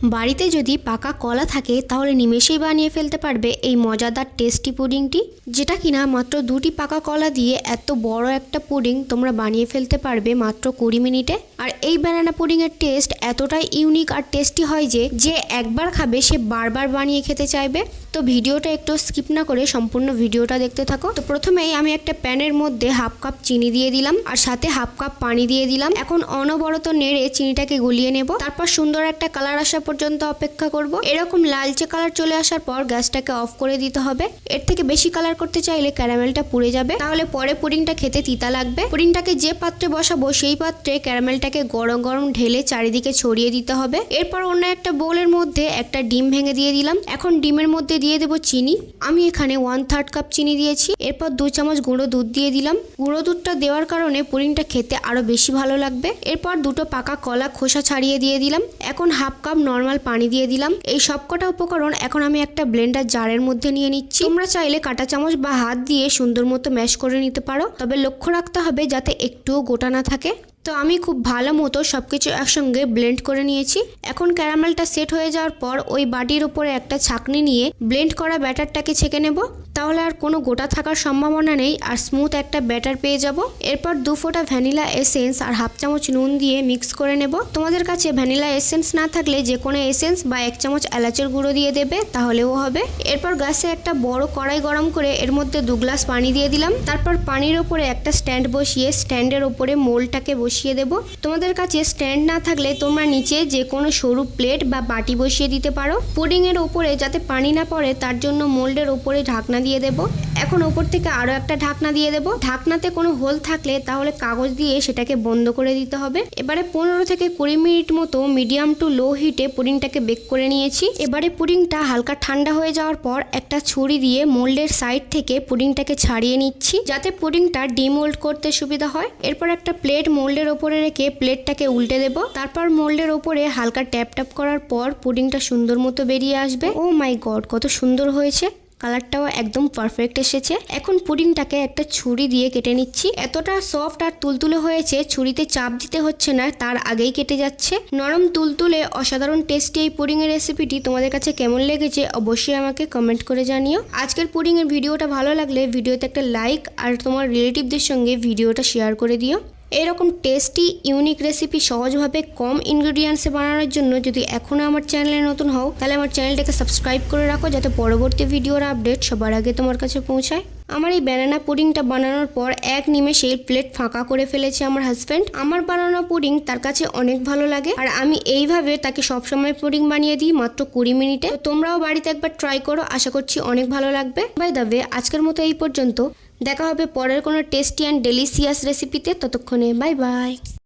বাড়িতে যদি পাকা কলা থাকে তাহলে নিমেষেই বানিয়ে ফেলতে পারবে এই মজাদার টেস্টি পুডিংটি, যেটা কিনা মাত্র 2টি পাকা কলা দিয়ে এত বড় একটা পুডিং তোমরা বানিয়ে ফেলতে পারবে মাত্র 20 মিনিটে। আর এই ব্যানানা পুডিংয়ের টেস্ট এতটাই ইউনিক আর টেস্টি হয় যে একবার খাবে সে বারবার বানিয়ে খেতে চাইবে। তো ভিডিওটা একটু স্কিপ না করে সম্পূর্ণ ভিডিওটা দেখতে থাকো। তো প্রথমেই আমি একটা প্যানের মধ্যে হাফ কাপ চিনি দিয়ে দিলাম আর সাথে হাফ কাপ পানি দিয়ে দিলাম। এখন অনবরত নেড়ে চিনিটাকে গলিয়ে নেব। তারপর সুন্দর একটা কালার আসা পর্যন্ত অপেক্ষা করব। এরকম লালচে কালার চলে আসার পর গ্যাসটাকে অফ করে দিতে হবে। এর থেকে বেশি কালার করতে চাইলে ক্যারামেলটা পুড়ে যাবে, তাহলে পরে পুডিংটা খেতে তিতা লাগবে। পুডিংটাকে যে পাত্রে বসাবো সেই পাত্রে ক্যারামেলটাকে গরম গরম ঢেলে চারিদিকে ছড়িয়ে দিতে হবে। এরপর অন্য একটা বোলের মধ্যে একটা ডিম ভেঙে দিয়ে দিলাম। এখন ডিমের মধ্যে দিয়ে দেবো চিনি। আমি এখানে 1/3 কাপ চিনি দিয়েছি। এরপর 2 চামচ গুঁড়ো দুধ দিয়ে দিলাম। গুঁড়ো দুধটা দেওয়ার কারণে পুডিংটা খেতে আরো বেশি ভালো লাগবে। এরপর 2টো পাকা কলা খোসা ছাড়িয়ে দিয়ে দিলাম। এখন হাফ কাপ নর্মাল পানি দিয়ে দিলাম। এই সবকটা উপকরণ এখন আমি একটা ব্লেন্ডার জারের মধ্যে নিয়ে নিচ্ছি। তোমরা চাইলে কাঁটা চামচ বা হাত দিয়ে সুন্দর মতো ম্যাশ করে নিতে পারো, তবে লক্ষ্য রাখতে হবে যাতে একটুও গোটা না থাকে। তো আমি খুব ভালো মতো সবকিছু একসঙ্গে ব্লেন্ড করে নিয়েছি। এখন ক্যারামেলটা সেট হয়ে যাওয়ার পর ওই বাটির উপরে একটা ছাঁকনি নিয়ে ব্লেন্ড করা ব্যাটারটাকে ছেঁকে নেব, তাহলে আর কোনো গোটা থাকার সম্ভাবনা নেই আর স্মুথ একটা ব্যাটার পেয়ে যাব। এরপর 2 ফোঁটা ভ্যানিলা এসেন্স আর হাফ চামচ নুন দিয়ে মিক্স করে নেব। তোমাদের কাছে ভ্যানিলা এসেন্স না থাকলে যে কোনো এসেন্স বা 1 চামচ এলাচের গুঁড়ো দিয়ে দেবে, তাহলেও হবে। এরপর গ্যাসে একটা বড় কড়াই গরম করে এর মধ্যে 2 গ্লাস পানি দিয়ে দিলাম। তারপর পানির ওপরে একটা স্ট্যান্ড বসিয়ে স্ট্যান্ডের ওপরে মোল্ডটাকে বসিয়ে দেব। তোমাদের কাছে স্ট্যান্ড না থাকলে তোমরা নিচে যে কোনো সরু প্লেট বা বাটি বসিয়ে দিতে পারো। পুডিং এর ওপরে যাতে পানি না পড়ে তার জন্য মোল্ডের ওপরে ঢাকনা দিয়ে দেব। এখন ওপর থেকে আরো একটা ঢাকনা দিয়ে দেব। ঢাকনাতে কোনো হোল থাকলে তাহলে কাগজ দিয়ে সেটাকে বন্ধ করে দিতে হবে। এবারে 15 থেকে 20 মিনিট মতো মিডিয়াম টু লো হিটে পুডিংটাকে বেক করে নিয়েছি। এবারে পুডিংটা হালকা ঠান্ডা হয়ে যাওয়ার পর একটা ছুরি দিয়ে মোল্ডের সাইড থেকে পুডিংটাকে ছাড়িয়ে নিচ্ছি, যাতে পুডিংটা ডিমোল্ড করতে সুবিধা হয়। এরপর একটা প্লেট মোল্ডের ওপরে রেখে প্লেটটাকে উল্টে দেব। তারপর মোল্ডের ওপরে হালকা ট্যাপ ট্যাপ করার পর পুডিংটা সুন্দর মতো বেরিয়ে আসবে। ও মাই গড, কত সুন্দর হয়েছে! কালারটাও একদম পারফেক্ট এসেছে। এখন পুডিংটাকে একটা ছুরি দিয়ে কেটে নিচ্ছি। এতটা সফট আর তুলতুলে হয়েছে, ছুরিতে চাপ দিতে হচ্ছে না, তার আগেই কেটে যাচ্ছে। নরম তুলতুলে অসাধারণ টেস্টি এই পুডিংয়ের রেসিপিটি তোমাদের কাছে কেমন লেগেছে অবশ্যই আমাকে কমেন্ট করে জানিও। আজকের পুডিংয়ের ভিডিওটা ভালো লাগলে ভিডিওতে একটা লাইক আর তোমার রিলেটিভদের সঙ্গে ভিডিওটা শেয়ার করে দিও। এরকম টেস্টি ইউনিক রেসিপি সহজভাবে কম ইনগ্রেডিয়েন্টসে বানানোর জন্য যদি এখনও আমার চ্যানেলে নতুন হও তাহলে আমার চ্যানেলটাকে সাবস্ক্রাইব করে রাখো, যাতে পরবর্তী ভিডিওর আপডেট সবার আগে তোমার কাছে পৌঁছায়। আমার এই ব্যানানা পুডিংটা বানানোর পর এক নিমেষেই প্লেট ফাঁকা করে ফেলেছে আমার হাজব্যান্ড। আমার বানানো পুডিং তার কাছে অনেক ভালো লাগে আর আমি এইভাবে তাকে সবসময় পুডিং বানিয়ে দিই মাত্র 20 মিনিটে। তো তোমরাও বাড়িতে একবার ট্রাই করো, আশা করছি অনেক ভালো লাগবে। বাই দ্য ওয়ে, আজকের মতো এই পর্যন্ত। দেখা হবে পরের কোনো টেস্টি অ্যান্ড ডেলিশিয়াস রেসিপিতে। ততক্ষণে বাই বাই।